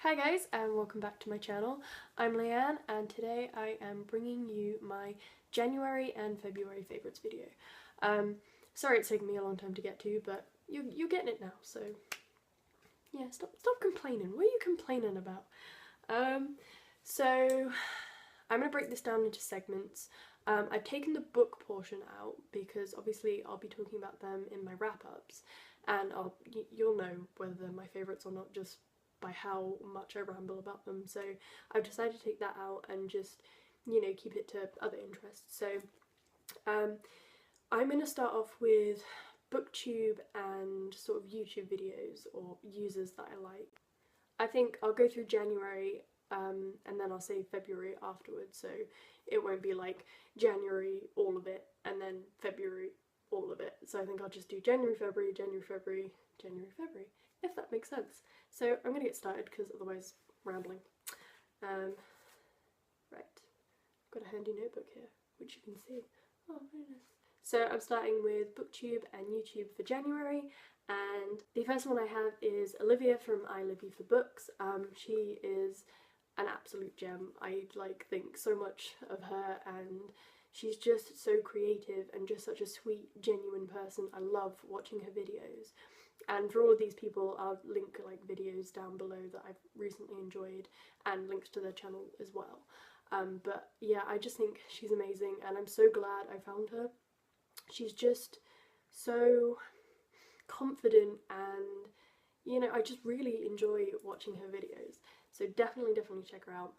Hi guys and welcome back to my channel. I'm Leanne and today I am bringing you my January and February favourites video. Sorry it's taken me a long time to get to, but you're getting it now, so yeah, stop complaining. What are you complaining about? So I'm going to break this down into segments. I've taken the book portion out because obviously I'll be talking about them in my wrap-ups, and you'll know whether they're my favourites or not just by how much I ramble about them. So I've decided to take that out and just, you know, keep it to other interests. So I'm going to start off with booktube and sort of YouTube videos or users that I like. I think I'll go through January and then I'll say February afterwards, so it won't be like January all of it and then February all of it. So I think I'll just do January, February, January, February, January, February, if that makes sense. So I'm going to get started because otherwise rambling. Right, I've got a handy notebook here, which you can see. Oh, very nice. So I'm starting with booktube and YouTube for January, and the first one I have is Olivia from I Love You for Books. She is an absolute gem. I think so much of her, and she's just so creative and just such a sweet, genuine person. I love watching her videos. And for all of these people, I'll link videos down below that I've recently enjoyed and links to their channel as well. But yeah, I just think she's amazing and I'm so glad I found her. She's just so confident and, you know, I just really enjoy watching her videos. So definitely check her out.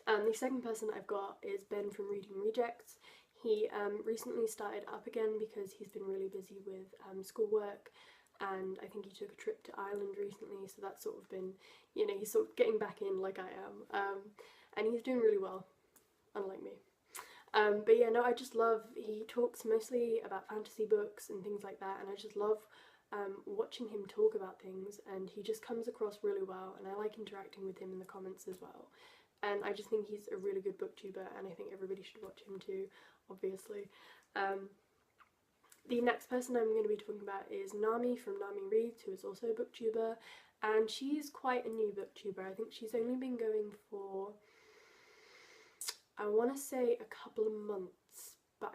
The second person I've got is Ben from Reading Rejects. He recently started up again because he's been really busy with schoolwork, and I think he took a trip to Ireland recently, so that's sort of been, you know, he's sort of getting back in like I am, and he's doing really well, unlike me. But yeah, no, I just love, he talks mostly about fantasy books and things like that, and I just love watching him talk about things, and he just comes across really well, and I like interacting with him in the comments as well. And I just think he's a really good booktuber, and I think everybody should watch him too, obviously. The next person I'm going to be talking about is Nami from Nami Reads, who is also a booktuber, and she's quite a new booktuber. I think she's only been going for, I want to say a couple of months, but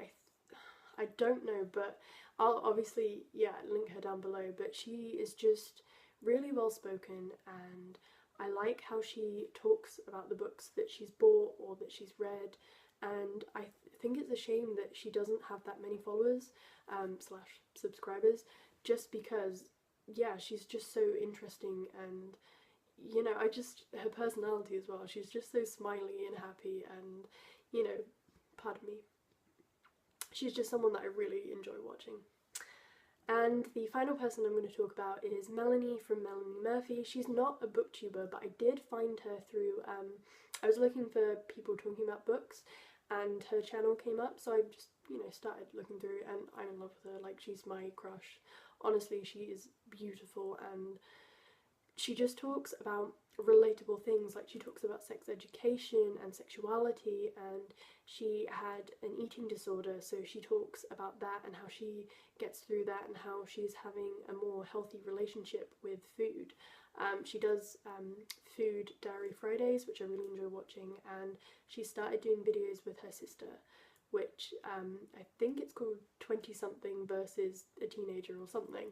I don't know, but I'll obviously, yeah, link her down below. But she is just really well spoken, and I like how she talks about the books that she's bought or that she's read, and I think it's a shame that she doesn't have that many followers slash subscribers, just because, yeah, she's just so interesting, and, you know, her personality as well, she's just so smiley and happy, and, you know, pardon me, she's just someone that I really enjoy watching. And the final person I'm going to talk about is Melanie from Melanie Murphy. She's not a booktuber, but I did find her through, I was looking for people talking about books, and her channel came up, so I just, you know, started looking through, and I'm in love with her. Like, she's my crush. Honestly, she is beautiful, and she just talks about relatable things. Like, she talks about sex education and sexuality, and she had an eating disorder, so she talks about that and how she gets through that and how she's having a more healthy relationship with food. She does food diary Fridays, which I really enjoy watching, and she started doing videos with her sister, which I think it's called 20 something versus a teenager or something,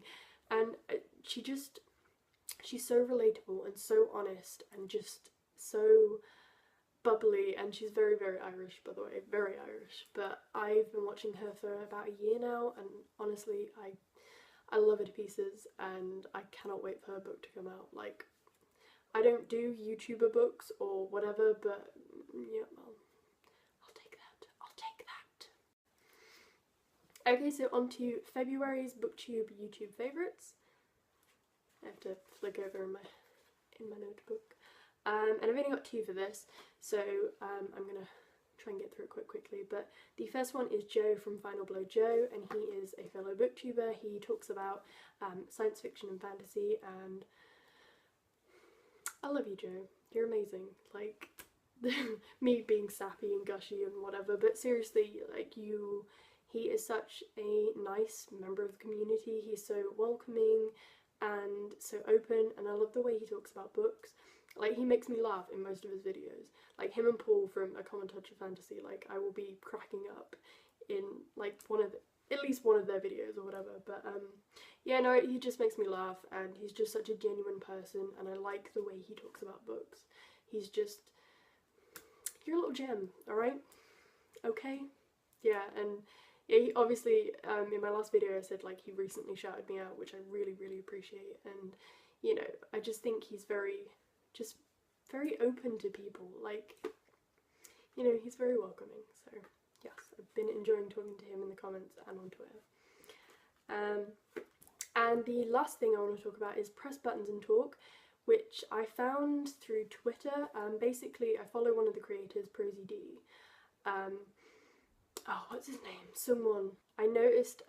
and she's so relatable and so honest and just so bubbly, and she's very Irish, by the way, very Irish. But I've been watching her for about a year now, and honestly I love her to pieces, and I cannot wait for her book to come out. Like, I don't do YouTuber books or whatever, but yeah, I'll take that. Okay, so on to February's booktube YouTube favourites. I have to flick over in my notebook. And I've only got two for this, so I'm going to try and get through it quickly. But the first one is Joe from Final Blow Joe, and he is a fellow booktuber. He talks about science fiction and fantasy, and I love you, Joe. You're amazing. Like, me being sappy and gushy and whatever, but seriously, like, he is such a nice member of the community. He's so welcoming and so open, and I love the way he talks about books. Like, he makes me laugh in most of his videos. Like, him and Paul from A Common Touch of Fantasy, like, I will be cracking up in, like, at least one of their videos or whatever. But, yeah, no, he just makes me laugh, and he's just such a genuine person, and I like the way he talks about books. He's just, you're a little gem, alright? Okay? Yeah, and yeah, he obviously, in my last video I said, like, he recently shouted me out, which I really, really appreciate, and, you know, I just think he's very open to people, like, you know, he's very welcoming, so, yes, I've been enjoying talking to him in the comments and on Twitter. And the last thing I want to talk about is Press Buttons and Talk, which I found through Twitter. Basically, I follow one of the creators, ProZD. Oh, what's his name? SungWon. I noticed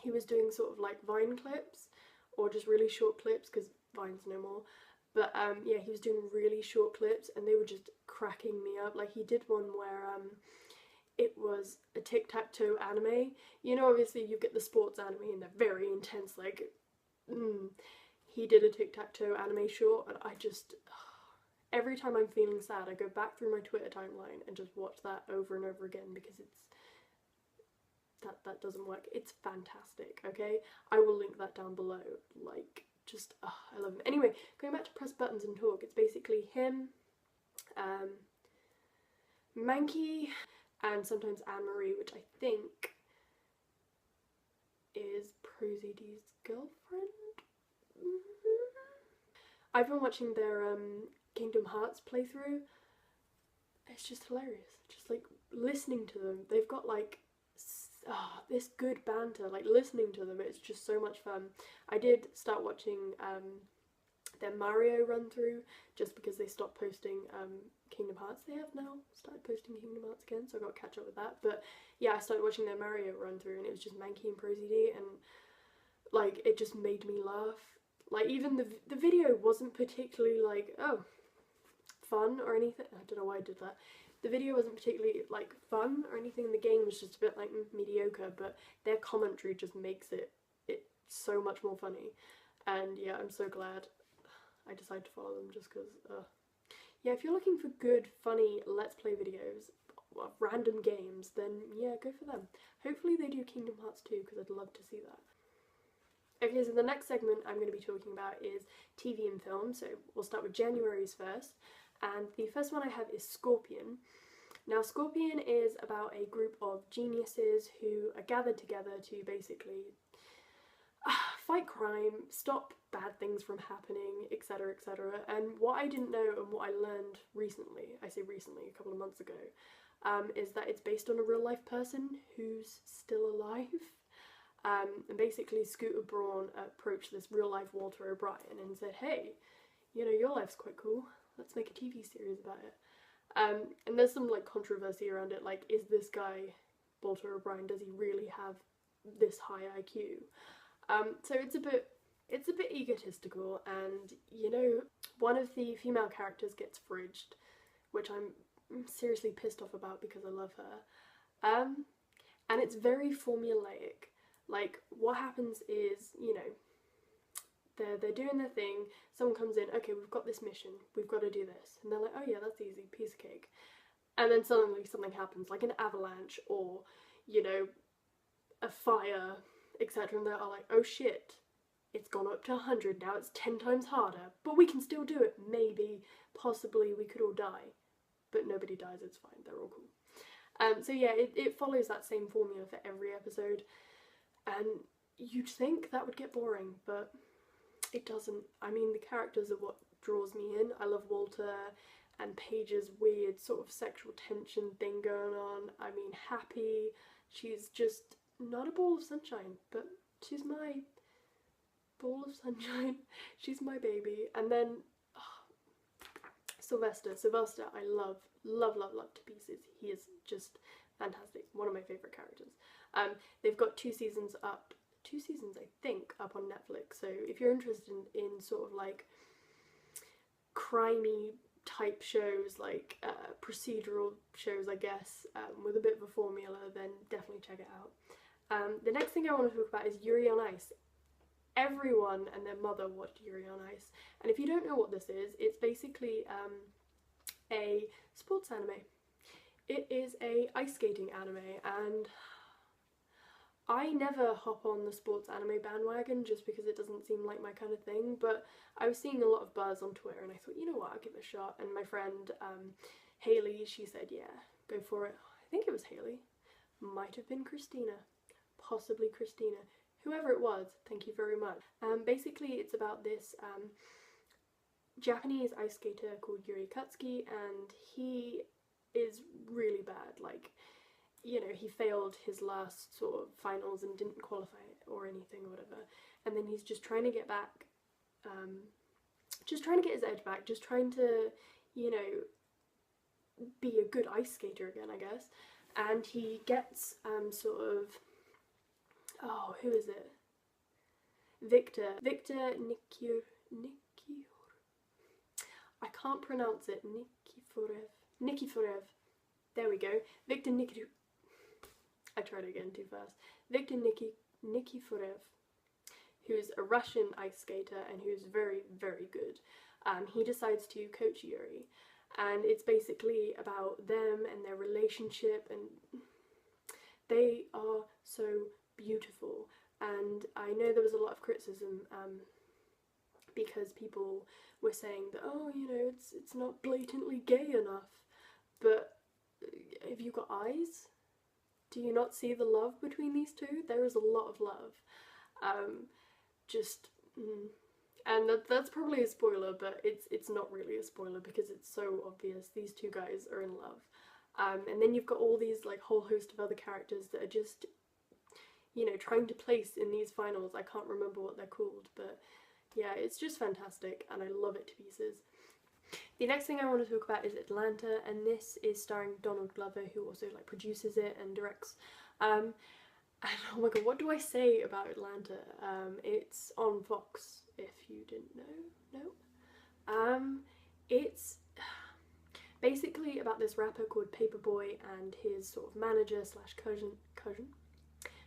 he was doing sort of like Vine clips, or just really short clips, because Vine's no more. But yeah, he was doing really short clips, and they were just cracking me up. Like, he did one where it was a tic-tac-toe anime. You know, obviously you get the sports anime and they're very intense, like, he did a tic-tac-toe anime short, and I just, every time I'm feeling sad, I go back through my Twitter timeline and just watch that over and over again, because that doesn't work. It's fantastic, okay? I will link that down below. Like, just, I love him. Anyway, going back to Press Buttons and Talk, it's basically him, Mankey, and sometimes Anne-Marie, which I think is ProZD's girlfriend? I've been watching their Kingdom Hearts playthrough. It's just hilarious. Just like listening to them. They've got like this good banter. Like, listening to them, it's just so much fun. I did start watching their Mario run through, just because they stopped posting Kingdom Hearts. They have now started posting Kingdom Hearts again, so I got to catch up with that. But yeah, I started watching their Mario run through, and it was just Mankey and ProZD, and like, it just made me laugh. Like, even the video wasn't particularly like, oh, fun or anything. I don't know why I did that. The video wasn't particularly like fun or anything. The game was just a bit like mediocre, but their commentary just makes it so much more funny. And yeah, I'm so glad I decided to follow them, just because, yeah, if you're looking for good, funny Let's Play videos of random games, then yeah, go for them. Hopefully they do Kingdom Hearts 2, because I'd love to see that. Okay, so the next segment I'm going to be talking about is TV and film, so we'll start with January's first, and the first one I have is Scorpion. Now, Scorpion is about a group of geniuses who are gathered together to basically fight crime, stop bad things from happening, etc, etc. And what I didn't know, and what I learned recently, I say recently, a couple of months ago, is that it's based on a real life person who's still alive. And basically Scooter Braun approached this real life Walter O'Brien and said, hey, you know, your life's quite cool, let's make a TV series about it. And there's some like controversy around it, like, is this guy, Walter O'Brien, does he really have this high IQ? So it's a bit egotistical, and, you know, one of the female characters gets fridged, which I'm seriously pissed off about, because I love her. And it's very formulaic. Like, what happens is, you know, they're doing their thing, someone comes in, okay, we've got this mission, we've got to do this, and they're like, oh yeah, that's easy, piece of cake. And then suddenly something happens, like an avalanche, or, you know, a fire, etc, and they're all like, oh shit, it's gone up to 100, now it's 10 times harder, but we can still do it, maybe, possibly, we could all die. But nobody dies, it's fine, they're all cool. So yeah, it follows that same formula for every episode, and you'd think that would get boring, but it doesn't. I mean, the characters are what draws me in. I love Walter and Paige's weird sort of sexual tension thing going on. I mean, Happy, she's just not a ball of sunshine, but she's my ball of sunshine. She's my baby. And then Sylvester, I love to pieces. He is just fantastic. One of my favourite characters. They've got 2 seasons up. 2 seasons, I think, up on Netflix. So if you're interested in sort of like crimey type shows, like procedural shows, I guess, with a bit of a formula, then definitely check it out. The next thing I want to talk about is Yuri on Ice. everyone and their mother watched Yuri on Ice. And if you don't know what this is, it's basically a sports anime. It is a ice skating anime, and I never hop on the sports anime bandwagon just because it doesn't seem like my kind of thing, but I was seeing a lot of buzz on Twitter and I thought, you know what, I'll give it a shot. And my friend Haley, she said, yeah, go for it. I think it was Haley. Might have been Christina. Possibly Christina. Whoever it was, thank you very much. Basically, it's about this Japanese ice skater called Yuri Katsuki, and he is really bad. Like, you know, he failed his last sort of finals and didn't qualify or anything or whatever, and then he's just trying to get back, just trying to get his edge back, just trying to, you know, be a good ice skater again, I guess. And he gets sort of, oh, who is it? Victor Nikifor. I can't pronounce it. Nikiforev. There we go. Victor Nikiforev. I tried again too fast. Victor Nikiforev, who's a Russian ice skater and who's very, very good. He decides to coach Yuri, and it's basically about them and their relationship, and they are so beautiful. And I know there was a lot of criticism because people were saying that, oh, you know, it's not blatantly gay enough, but have you got eyes? Do you not see the love between these two? There is a lot of love. And that's probably a spoiler, but it's not really a spoiler because it's so obvious. These two guys are in love. And then you've got all these like whole host of other characters that are just, you know, trying to place in these finals. I can't remember what they're called, but yeah, it's just fantastic and I love it to pieces. The next thing I want to talk about is Atlanta, and this is starring Donald Glover, who also like produces it and directs. And oh my god, what do I say about Atlanta? It's on Fox, if you didn't know. No. It's basically about this rapper called Paperboy and his sort of manager slash cousin.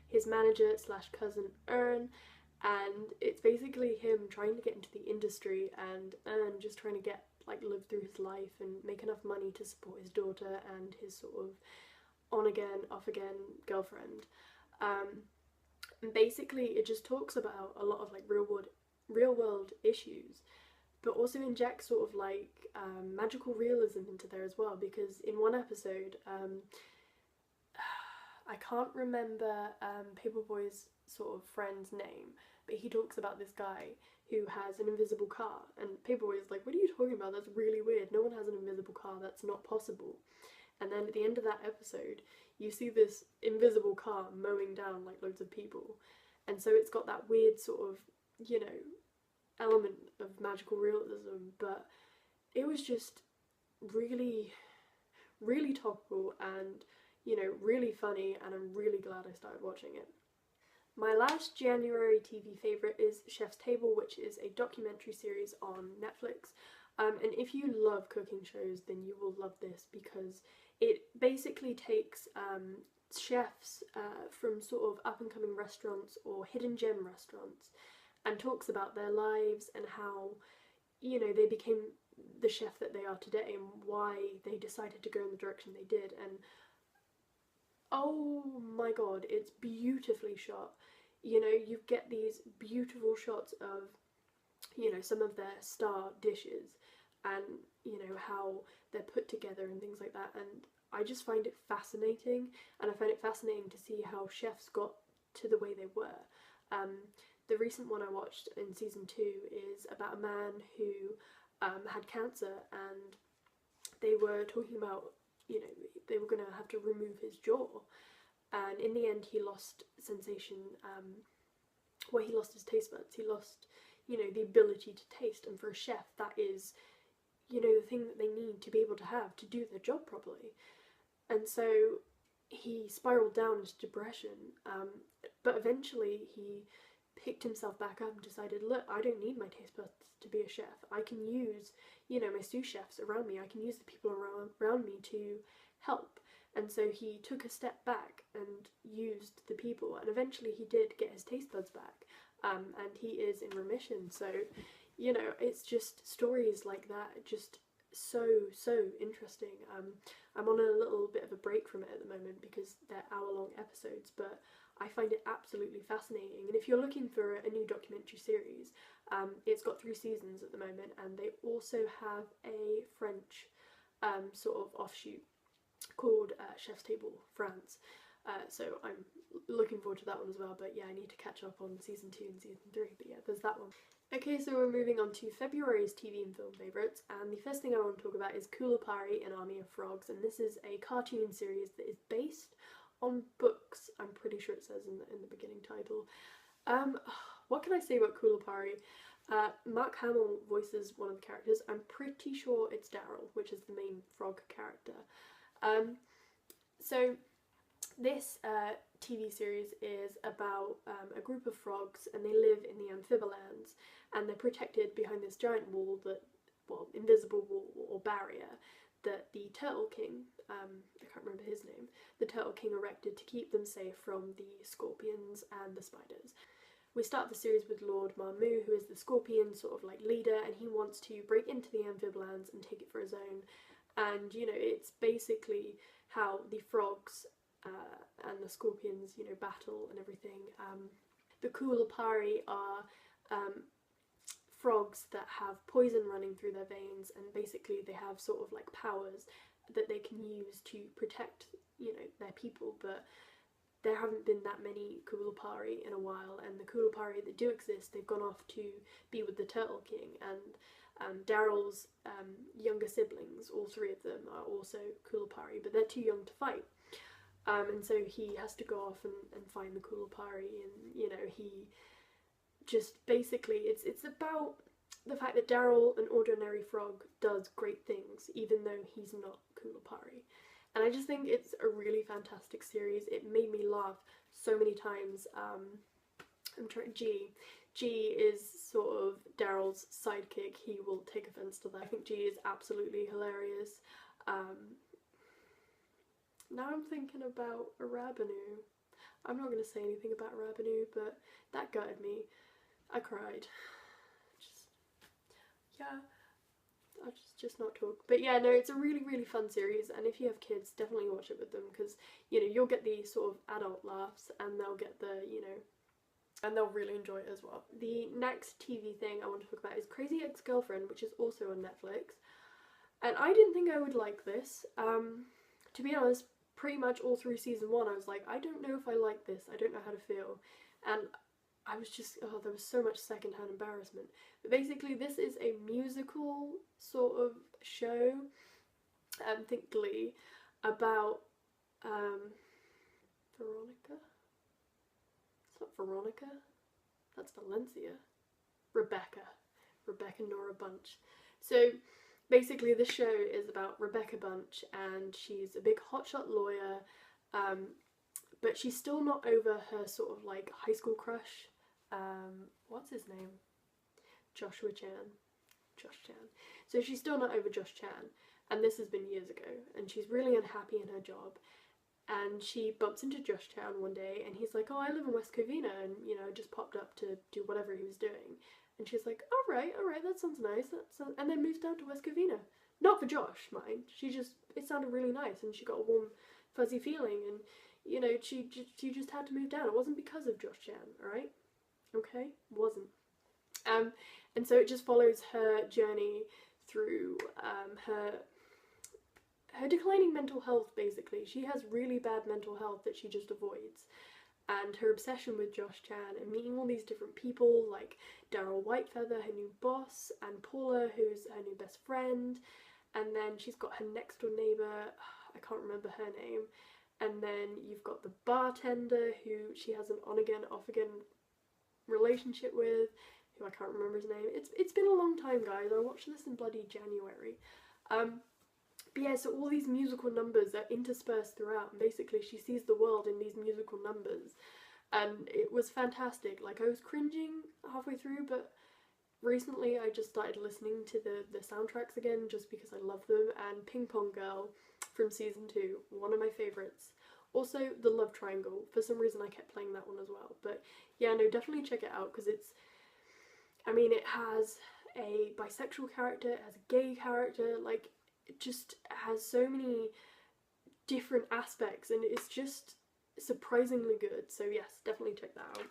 His manager slash cousin Earn, and it's basically him trying to get into the industry and Earn just trying to get live through his life and make enough money to support his daughter and his sort of on again, off again girlfriend. And basically it just talks about a lot of like real world issues, but also injects sort of like magical realism into there as well, because in one episode, I can't remember Paperboy's sort of friend's name, but he talks about this guy who has an invisible car, and Paperboy is like, what are you talking about? That's really weird. No one has an invisible car. That's not possible. And then at the end of that episode, you see this invisible car mowing down like loads of people. And so it's got that weird sort of, you know, element of magical realism, but it was just really, really topical and, you know, really funny, and I'm really glad I started watching it. My last January TV favourite is Chef's Table, which is a documentary series on Netflix. And if you love cooking shows, then you will love this, because it basically takes chefs from sort of up-and-coming restaurants or hidden gem restaurants and talks about their lives and how, you know, they became the chef that they are today and why they decided to go in the direction they did. And oh my god, it's beautifully shot. You know, you get these beautiful shots of, you know, some of their star dishes and, you know, how they're put together and things like that. And I just find it fascinating, and I find it fascinating to see how chefs got to the way they were. The recent one I watched in season 2 is about a man who had cancer, and they were talking about, you know, they were going to have to remove his jaw, and in the end he lost sensation, well, he lost his taste buds, he lost, you know, the ability to taste, and for a chef that is, you know, the thing that they need to be able to have to do their job properly. And so he spiraled down into depression, but eventually he picked himself back up and decided, look, I don't need my taste buds to be a chef. I can use, you know, my sous chefs around me, I can use the people around me to help. And so he took a step back and used the people, and eventually he did get his taste buds back. and he is in remission. So, you know, it's just stories like that, just so interesting. I'm on a little bit of a break from it at the moment because they're hour-long episodes, but I find it absolutely fascinating. And if you're looking for a new documentary series, it's got 3 seasons at the moment, and they also have a French sort of offshoot called Chef's Table France. So I'm looking forward to that one as well, but yeah, I need to catch up on season 2 and season 3, but yeah, there's that one. Okay, so we're moving on to February's TV and film favourites, and the first thing I want to talk about is Coolapari, An Army of Frogs, and this is a cartoon series that is based on books. I'm pretty sure it says in the beginning title. What can I say about Coolapari? Mark Hamill voices one of the characters. I'm pretty sure it's Daryl, which is the main frog character. So this TV series is about a group of frogs, and they live in the Amphibilands, and they're protected behind this giant wall that, well, invisible wall or barrier that the Turtle King, I can't remember his name, the Turtle King erected to keep them safe from the scorpions and the spiders. We start the series with Lord Marmou, who is the scorpion sort of like leader, and he wants to break into the Amphibilands and take it for his own. And, you know, it's basically how the frogs and the scorpions, you know, battle and everything. The Coolapari are frogs that have poison running through their veins, and basically they have sort of like powers that they can use to protect, you know, their people, but there haven't been that many Coolapari in a while, and the Coolapari that do exist, they've gone off to be with the Turtle King, and Daryl's younger siblings, all 3 of them, are also Coolapari, but they're too young to fight. And so he has to go off and find the Coolapari, and, you know, he just basically, it's about the fact that Daryl, an ordinary frog, does great things, even though he's not Coolapari. And I just think it's a really fantastic series. It made me laugh so many times. G is sort of Daryl's sidekick. He will take offence to that. I think G is absolutely hilarious. Now I'm thinking about Rabanu. I'm not going to say anything about Rabanu, but that gutted me. I cried. Yeah, I'll just not talk. But yeah, no, it's a really fun series, and if you have kids, definitely watch it with them, because, you know, you'll get the sort of adult laughs, and they'll get the, you know, and they'll really enjoy it as well. The next TV thing I want to talk about is Crazy Ex-Girlfriend, which is also on Netflix, and I didn't think I would like this. To be honest, pretty much all through season 1 I was like, I don't know if I like this, I don't know how to feel, and I was just, oh, there was so much secondhand embarrassment. But basically this is a musical sort of show, think Glee, about Veronica? It's not Veronica, that's Valencia. Rebecca Nora Bunch. So basically this show is about Rebecca Bunch, and she's a big hotshot lawyer, but she's still not over her sort of like high school crush. What's his name? Josh Chan. So she's still not over Josh Chan, and this has been years ago, and she's really unhappy in her job, and she bumps into Josh Chan one day, and he's like, oh, I live in West Covina, and, you know, just popped up to do whatever he was doing. And she's like, alright, that sounds nice, and then moves down to West Covina. Not for Josh, mind. It sounded really nice, and she got a warm, fuzzy feeling, and, you know, she just had to move down. It wasn't because of Josh Chan, alright? Okay? Wasn't. And so it just follows her journey through her declining mental health, basically. She has really bad mental health that she just avoids. And her obsession with Josh Chan and meeting all these different people, like Daryl Whitefeather, her new boss, and Paula, who's her new best friend. And then she's got her next door neighbour, I can't remember her name. And then you've got the bartender, who she has an on-again, off-again relationship with, who I can't remember his name. It's been a long time, guys. I watched this in bloody January. But yeah, so all these musical numbers are interspersed throughout, and basically she sees the world in these musical numbers, and it was fantastic. Like, I was cringing halfway through, but recently I just started listening to the soundtracks again, just because I love them, and Ping Pong Girl from season 2, one of my favourites, Also, The Love Triangle. For some reason I kept playing that one as well. But yeah, no, definitely check it out because it's, I mean, it has a bisexual character, it has a gay character, like, it just has so many different aspects and it's just surprisingly good. So yes, definitely check that out.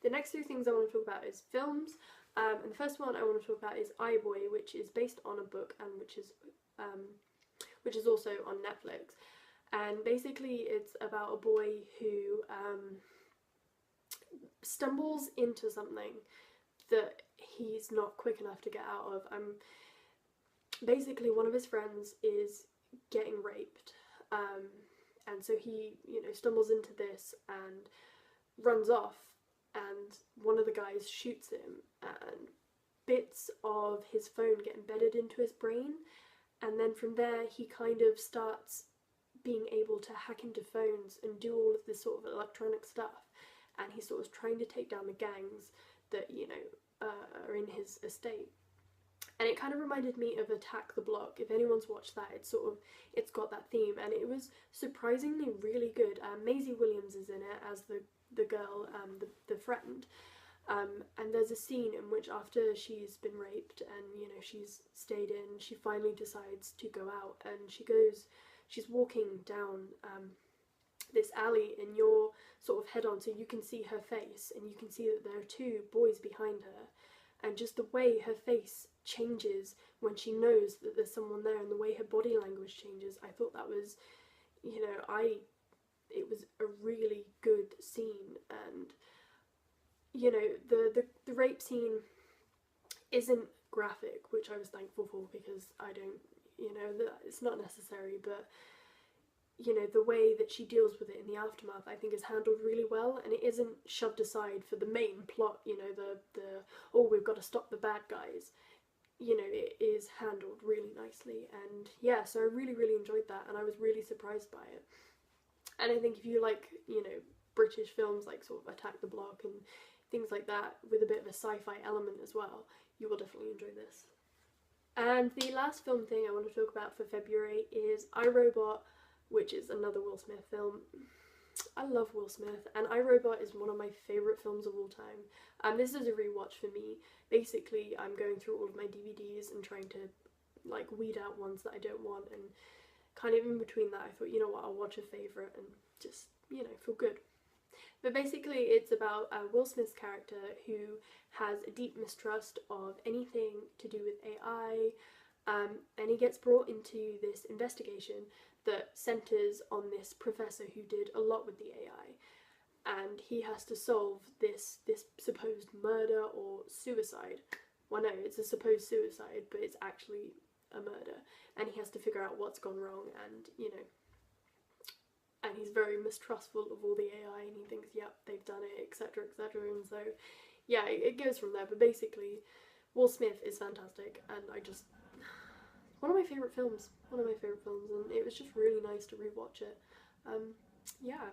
The next two things I want to talk about is films. And the first one I want to talk about is iBoy, which is based on a book and which is also on Netflix. And basically it's about a boy who stumbles into something that he's not quick enough to get out of. Basically one of his friends is getting raped, and so he, you know, stumbles into this and runs off, and one of the guys shoots him, and bits of his phone get embedded into his brain, and then from there he kind of starts being able to hack into phones and do all of this sort of electronic stuff, and he's sort of trying to take down the gangs that, you know, are in his estate. And it kind of reminded me of Attack the Block. If anyone's watched that, it's got that theme, and it was surprisingly really good. Maisie Williams is in it as the girl, the friend. And there's a scene in which after she's been raped and, you know, she's stayed in, she finally decides to go out, and she's walking down this alley, and you're sort of head on, so you can see her face, and you can see that there are two boys behind her, and just the way her face changes when she knows that there's someone there, and the way her body language changes, I thought that was, you know, it was a really good scene. And, you know, the rape scene isn't graphic, which I was thankful for, because I don't, you know, it's not necessary, but, you know, the way that she deals with it in the aftermath I think is handled really well, and it isn't shoved aside for the main plot, you know, the oh, we've got to stop the bad guys. You know, it is handled really nicely, and yeah, so I really, really enjoyed that, and I was really surprised by it. And I think if you like, you know, British films like sort of Attack the Block and things like that with a bit of a sci-fi element as well, you will definitely enjoy this. And the last film thing I want to talk about for February is iRobot, which is another Will Smith film. I love Will Smith, and iRobot is one of my favourite films of all time. And this is a rewatch for me. Basically, I'm going through all of my DVDs and trying to, like, weed out ones that I don't want, and kind of in between that I thought, you know what, I'll watch a favourite and just, you know, feel good. But basically it's about Will Smith's character who has a deep mistrust of anything to do with AI, and he gets brought into this investigation that centres on this professor who did a lot with the AI, and he has to solve this supposed murder or suicide. Well, no, it's a supposed suicide, but it's actually a murder, and he has to figure out what's gone wrong, and, you know, and he's very mistrustful of all the AI, and he thinks, yep, they've done it, etc, etc, and so, yeah, it goes from there. But basically, Will Smith is fantastic, and one of my favourite films, and it was just really nice to rewatch it. Yeah.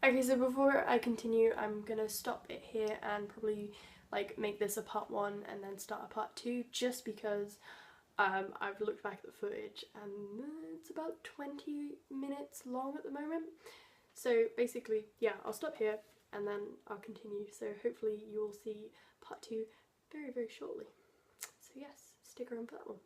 Okay, so before I continue, I'm gonna stop it here and probably, like, make this a part 1 and then start a part 2, just because I've looked back at the footage and it's about 20 minutes long at the moment. So basically, yeah, I'll stop here and then I'll continue. So hopefully you will see part 2 very, very shortly. So yes, stick around for that one.